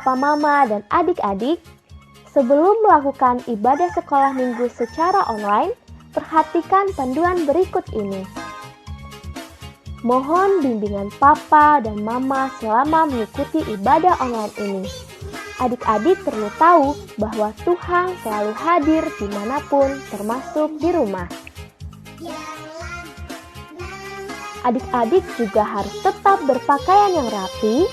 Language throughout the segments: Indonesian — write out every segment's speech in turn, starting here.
Papa, Mama, dan adik-adik, sebelum melakukan ibadah sekolah minggu secara online, perhatikan panduan berikut ini. Mohon bimbingan Papa dan Mama selama mengikuti ibadah online ini. Adik-adik perlu tahu bahwa Tuhan selalu hadir dimanapun, termasuk di rumah. Adik-adik juga harus tetap berpakaian yang rapi,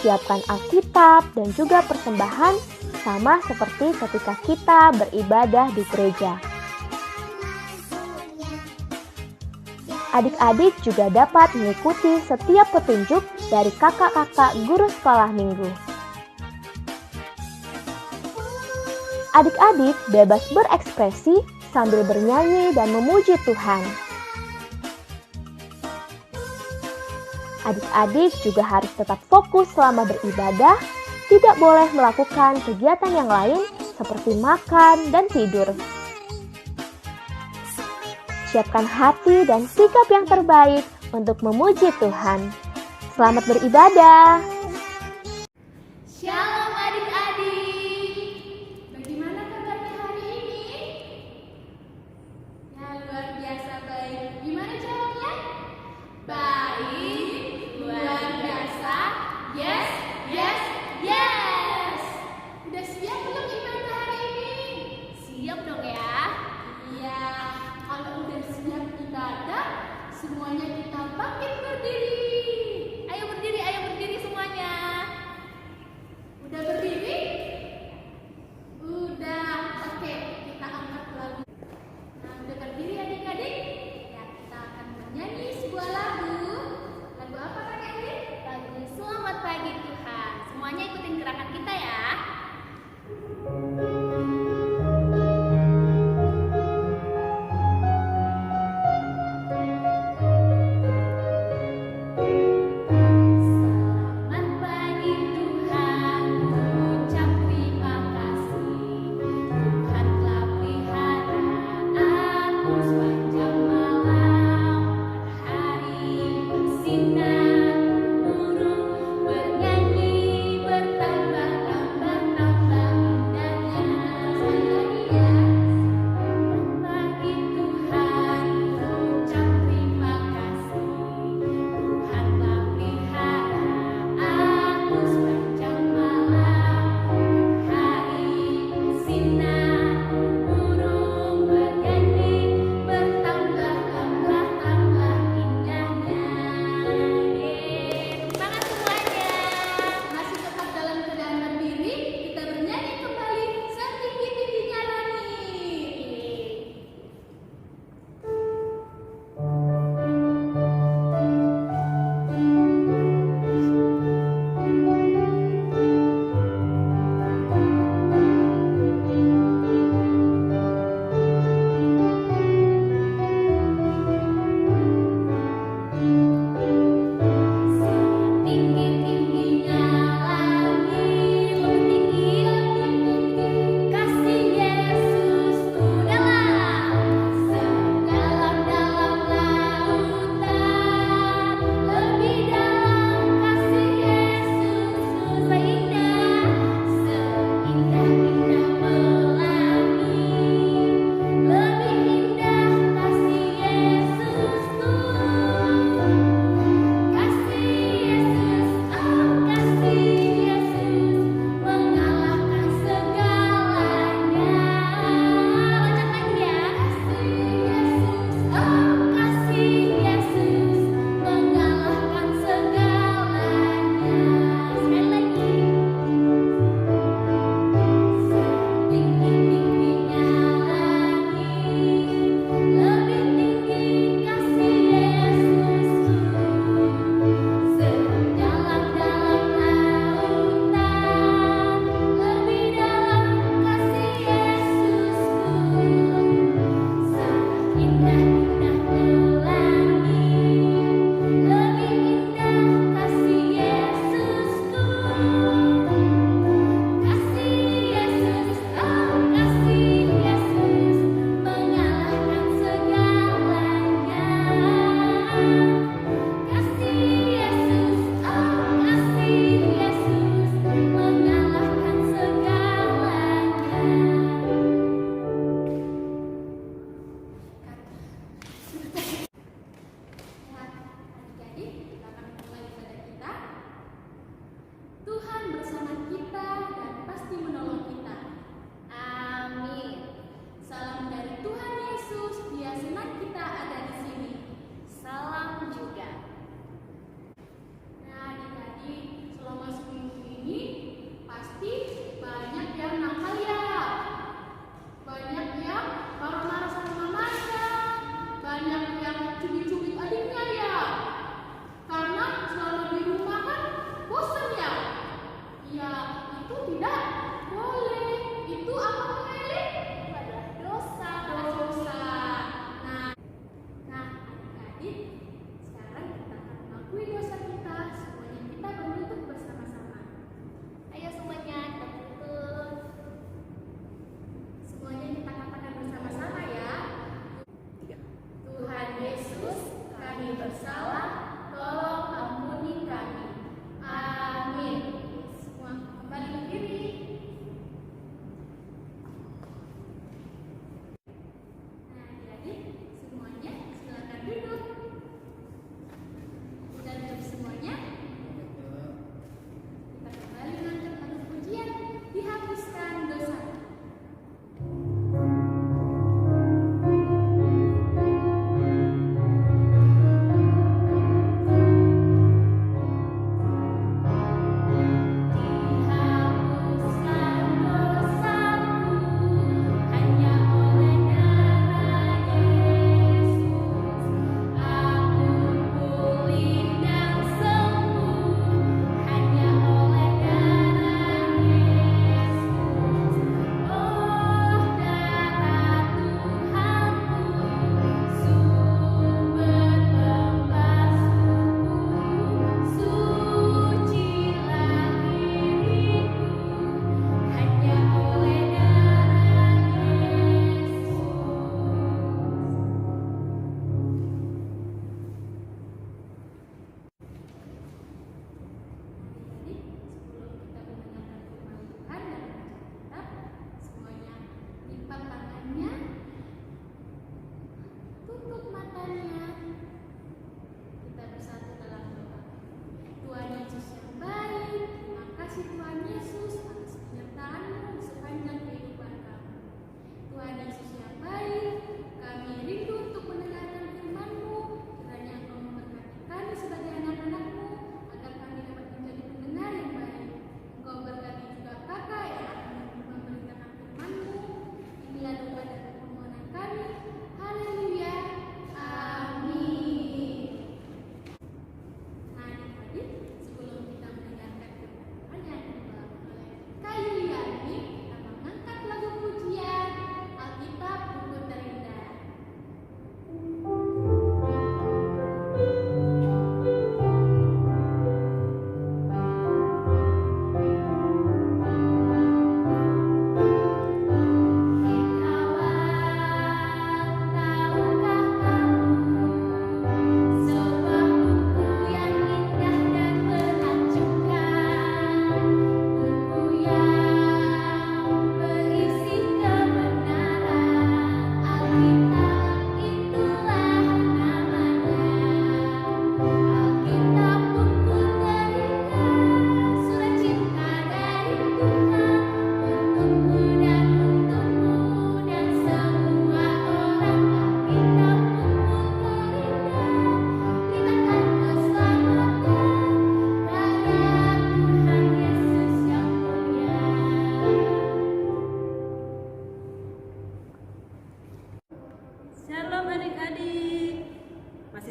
siapkan Alkitab dan juga persembahan sama seperti ketika kita beribadah di gereja. Adik-adik juga dapat mengikuti setiap petunjuk dari kakak-kakak guru sekolah minggu. Adik-adik bebas berekspresi sambil bernyanyi dan memuji Tuhan. Adik-adik juga harus tetap fokus selama beribadah, tidak boleh melakukan kegiatan yang lain seperti makan dan tidur. Siapkan hati dan sikap yang terbaik untuk memuji Tuhan. Selamat beribadah. Shalom adik-adik. Bagaimana kabarnya hari ini? Ya, luar biasa baik. Gimana jawabnya? Baik, luar biasa. Yes, yes, yes. Udah siap belum ibadah hari ini? Siap dong ya? Iya. Kalau udah siap ibadah, semuanya kita bangkit berdiri. Ayo berdiri semuanya.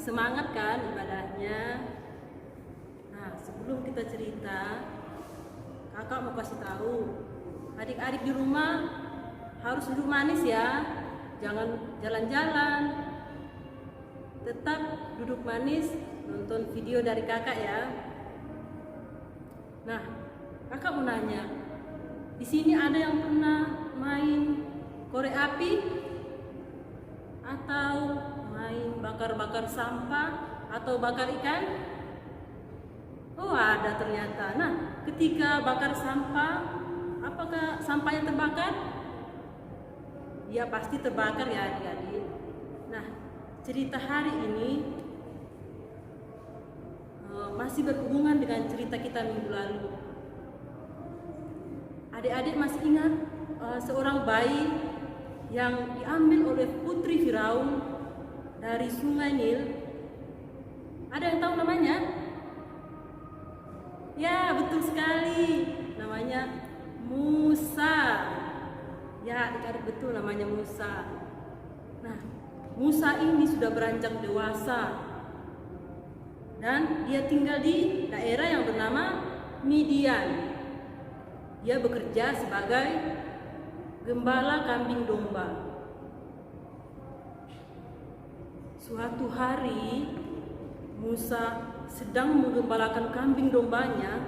semangat kan ibadahnya. Nah, sebelum kita cerita, kakak mau kasih tahu, adik-adik di rumah harus duduk manis ya, jangan jalan-jalan. Tetap duduk manis, nonton video dari kakak ya. Nah, kakak mau nanya, di sini ada yang pernah main korek api atau main bakar-bakar sampah atau bakar ikan? Oh, ada ternyata. Nah, ketika bakar sampah, apakah sampahnya terbakar? Ya pasti terbakar ya adik-adik. Nah, cerita hari ini masih berhubungan dengan cerita kita minggu lalu. Adik-adik masih ingat seorang bayi yang diambil oleh putri Firaun dari sungai Nil? Ada yang tahu namanya? Ya, betul sekali. Namanya Musa. Ya, adik-adik betul namanya Musa. Nah, Musa ini sudah beranjak dewasa. Dan dia tinggal di daerah yang bernama Midian. Dia bekerja sebagai gembala kambing domba. Suatu hari Musa sedang menggembalakan kambing dombanya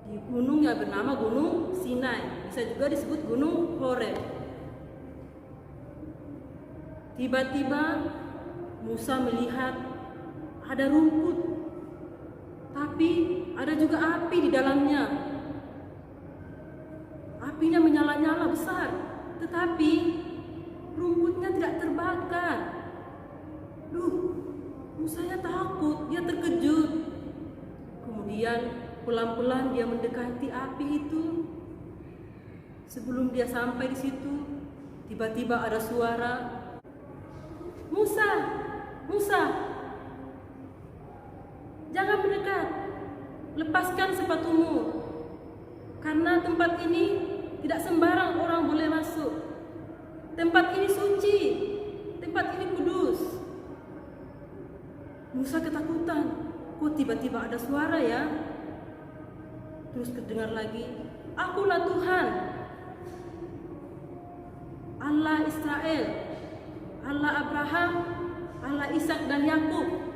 di gunung yang bernama Gunung Sinai, bisa juga disebut Gunung Horeb. Tiba-tiba Musa melihat ada rumput, tapi ada juga api di dalamnya. Apinya menyala-nyala besar, tetapi rumputnya tidak terbakar. Musanya takut, dia terkejut. Kemudian pelan-pelan dia mendekati api itu. Sebelum dia sampai di situ, tiba-tiba ada suara, "Musa, Musa, jangan mendekat. Lepaskan sepatumu. Karena tempat ini tidak sembarang orang boleh masuk. Tempat ini suci, tempat ini kudus." Musa ketakutan. Kok tiba-tiba ada suara ya? Terus kedengar lagi, "Akulah Tuhan, Allah Israel, Allah Abraham, Allah Ishak dan Yakub.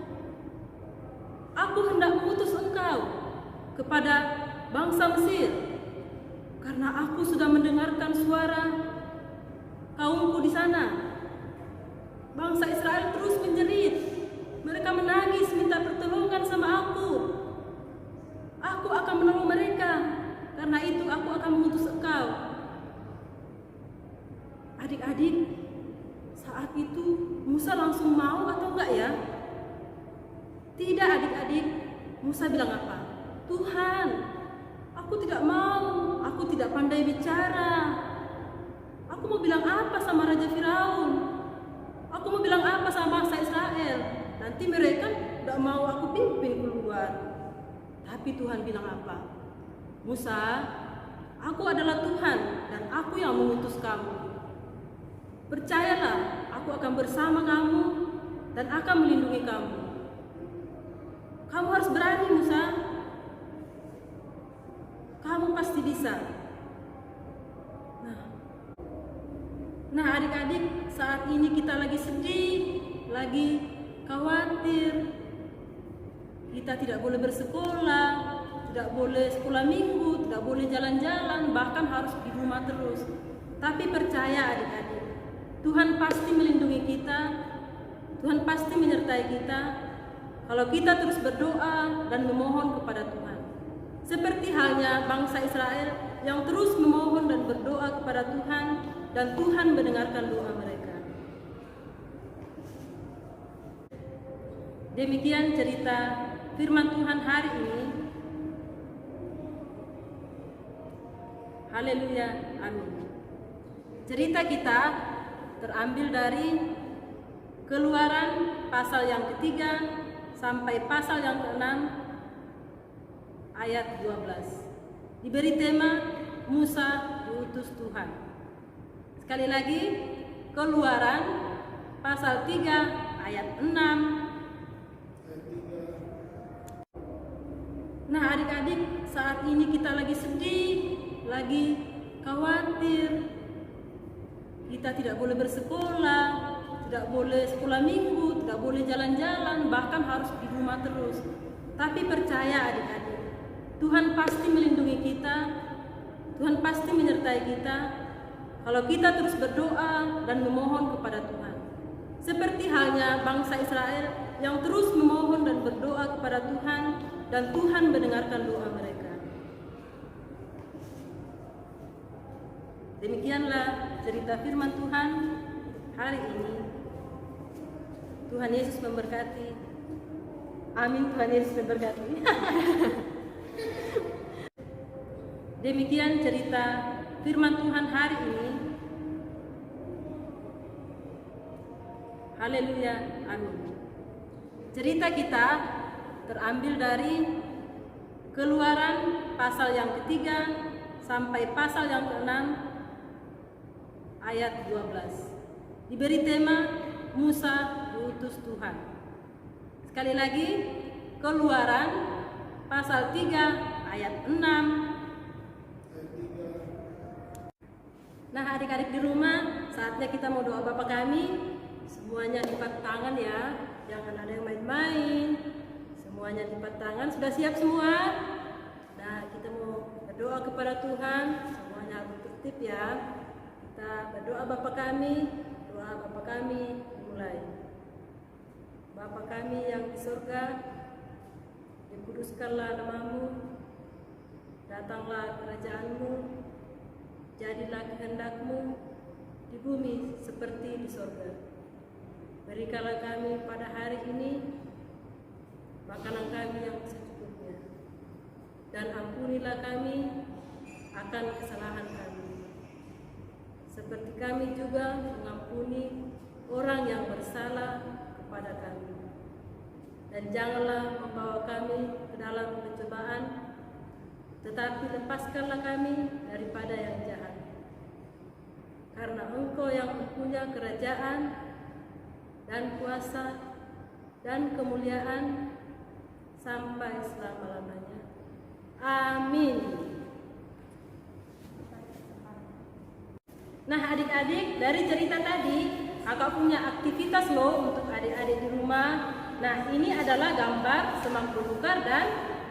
Aku hendak mengutus engkau kepada bangsa Mesir, karena aku sudah mendengarkan suara kaumku di sana." Bangsa Israel terus menjerit. Mereka menangis minta pertolongan sama aku. Aku akan menolong mereka. Karena itu aku akan mengutus engkau. Adik-adik, saat itu Musa langsung mau atau enggak ya? Tidak adik-adik. Musa bilang apa? "Tuhan, aku tidak mau. Aku tidak pandai bicara. Aku mau bilang apa sama Raja Firaun? Aku mau bilang apa sama bangsa Israel? Nanti mereka tidak mau aku pimpin keluar." Tapi Tuhan bilang apa? "Musa, aku adalah Tuhan dan aku yang mengutus kamu. Percayalah, aku akan bersama kamu dan akan melindungi kamu. Kamu harus berani, Musa. Kamu pasti bisa." Nah adik-adik, saat ini kita lagi sedih, lagi khawatir. Kita tidak boleh bersekolah, tidak boleh sekolah minggu, tidak boleh jalan-jalan, bahkan harus di rumah terus. Tapi percaya adik-adik, Tuhan pasti melindungi kita, Tuhan pasti menyertai kita kalau kita terus berdoa dan memohon kepada Tuhan. Seperti halnya bangsa Israel yang terus memohon dan berdoa kepada Tuhan, dan Tuhan mendengarkan doa mereka. Demikian cerita firman Tuhan hari ini. Haleluya, amin. Cerita kita terambil dari Keluaran pasal yang ketiga sampai pasal yang ke-6 ayat 12. Diberi tema Musa diutus Tuhan. Sekali lagi, Keluaran pasal 3 ayat 6. Nah adik-adik, saat ini kita lagi sedih, lagi khawatir. Kita tidak boleh bersekolah, tidak boleh sekolah minggu, tidak boleh jalan-jalan, bahkan harus di rumah terus. Tapi percaya adik-adik, Tuhan pasti melindungi kita, Tuhan pasti menyertai kita kalau kita terus berdoa dan memohon kepada Tuhan. Seperti halnya bangsa Israel yang terus memohon dan berdoa kepada Tuhan, dan Tuhan mendengarkan doa mereka. Demikianlah cerita firman Tuhan hari ini. Tuhan Yesus memberkati. Amin, Tuhan Yesus memberkati. Demikian cerita firman Tuhan hari ini. Haleluya, amin. Cerita kita terambil dari Keluaran pasal yang ketiga sampai pasal yang ke-6 ayat 12. Diberi tema Musa diutus Tuhan. Sekali lagi, Keluaran pasal 3 ayat 6. Nah adik-adik di rumah, saatnya kita mau doa Bapa kami. Semuanya lipat tangan ya, jangan ada yang main-main. Semuanya lipat tangan, sudah siap semua? Nah kita mau berdoa kepada Tuhan, semuanya harus tertib ya. Kita berdoa Bapa kami, doa Bapa kami dimulai. Bapa kami yang di surga, dikuduskanlah namamu, datanglah kerajaanmu, jadilah kehendakmu di bumi seperti di surga. Berikanlah kami pada hari ini makanan kami yang secukupnya, dan ampunilah kami akan kesalahan kami, seperti kami juga mengampuni orang yang bersalah kepada kami. Dan janganlah membawa kami ke dalam pencobaan, tetapi lepaskanlah kami daripada yang jahat. Karena Engkau yang mempunyai kerajaan dan kuasa dan kemuliaan sampai selama-lamanya. Amin. Nah adik-adik, dari cerita tadi kakak punya aktivitas loh untuk adik-adik di rumah. Nah ini adalah gambar semak belukar dan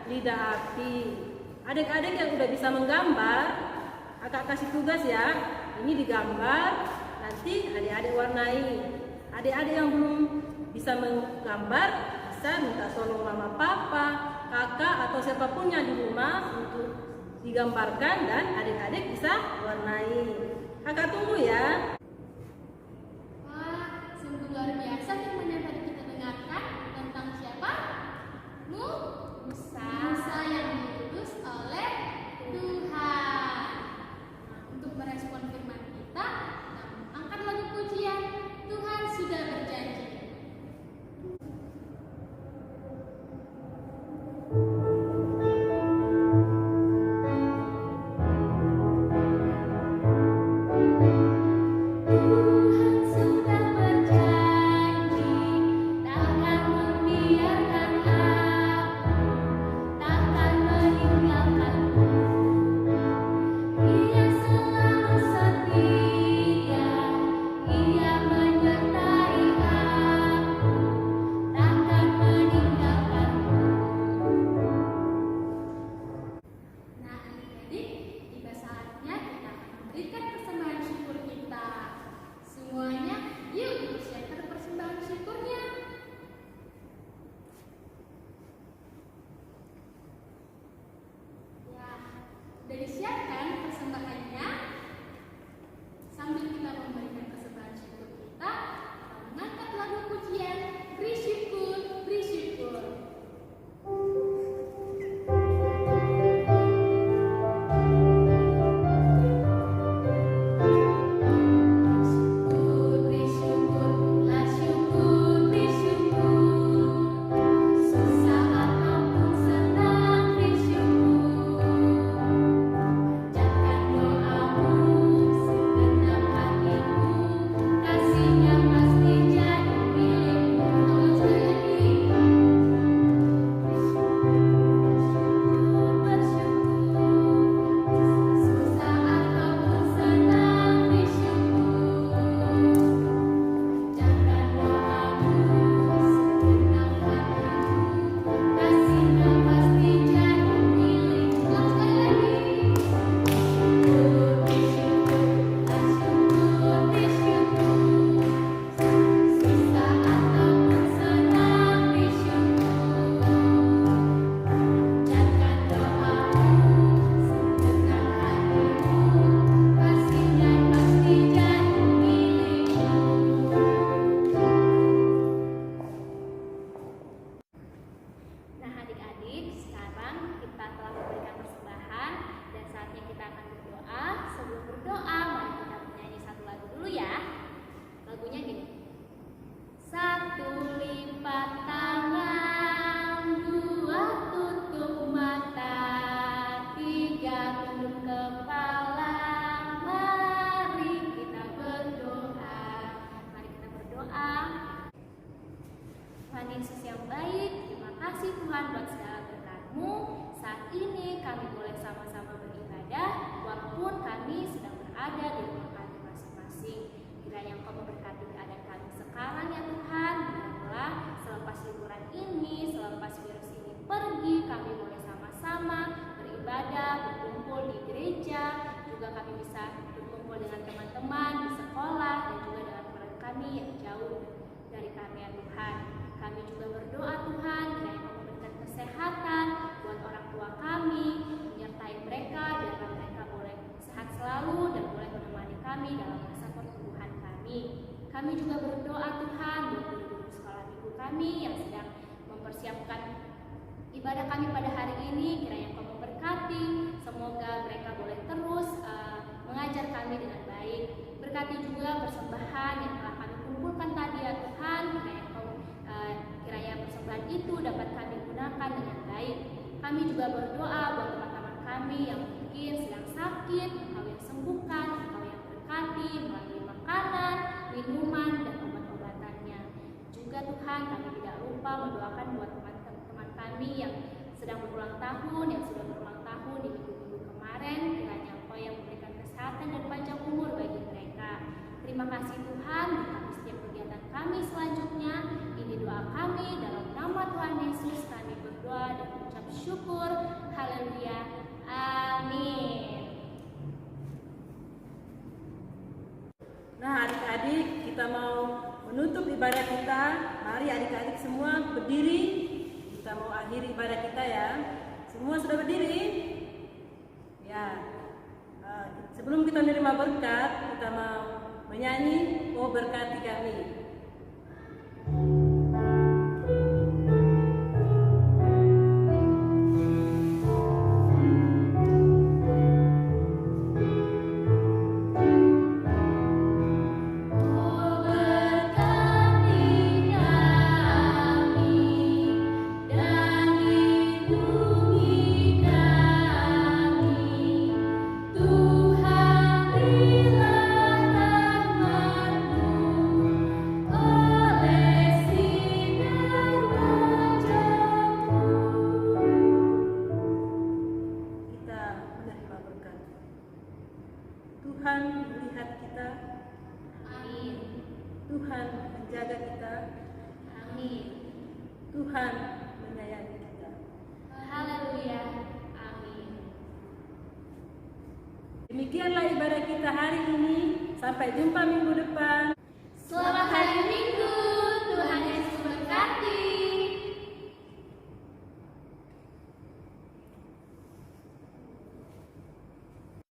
lidah api. Adik-adik yang udah bisa menggambar, kakak kasih tugas ya. Ini digambar, nanti adik-adik warnai. Adik-adik yang belum bisa menggambar, bisa minta tolong mama, papa, kakak atau siapapun yang di rumah untuk digambarkan dan adik-adik bisa warnai. Kakak tunggu ya. Wah, sungguh luar biasa yang tadi kita dengarkan tentang siapa? Musa. Musa yang diutus oleh Tuhan. Nah, untuk merespon firman kita, angkat lagu pujian. Tuhan sudah berjanji. selepas virus ini pergi, kami boleh sama-sama beribadah, berkumpul di gereja, juga kami bisa berkumpul dengan teman-teman di sekolah dan juga dengan keluarga kami yang jauh dari kami ya Tuhan. Kami juga berdoa Tuhan, kiranya Kau memberikan kesehatan buat orang tua kami, menyertai mereka biar mereka boleh sehat selalu dan boleh menemani kami dalam masa pertumbuhan kami. Kami juga berdoa Tuhan buat guru-guru sekolah minggu kami yang sedang mempersiapkan ibadah kami pada hari ini, kiranya Kau memberkati, semoga mereka boleh terus mengajar kami dengan baik. Berkati juga persembahan yang telah kami kumpulkan tadi ya Tuhan, kiranya persembahan itu dapat kami gunakan dengan baik. Kami juga berdoa buat teman-teman kami yang mungkin sedang sakit, Engkau yang sembuhkan, Engkau yang berkati melalui makanan, minuman, dan obat-obatannya. Juga Tuhan, kami tidak lupa mendoakan buat teman-teman kami yang sedang berulang tahun, yang sudah berulang tahun di minggu-minggu kemarin, kiranya Engkau yang memberikan kesehatan dan panjang umur bagi mereka. Terima kasih Tuhan, berkati setiap kegiatan kami selanjutnya. Ini doa kami dalam nama Tuhan Yesus kami berdoa dan mengucap syukur. Haleluya. Amin. Nah adik-adik, kita mau menutup ibadah kita. Mari adik-adik semua berdiri. Kita mau akhiri ibadah kita ya. Semua sudah berdiri? Ya. Sebelum kita menerima berkat, kita mau menyanyi "Oh berkati kami". Tuhan melihat kita. Amin. Tuhan menjaga kita. Amin. Tuhan menyayangi kita. Haleluya. Amin. Demikianlah ibadah kita hari ini. Sampai jumpa minggu depan. Selamat hari Minggu.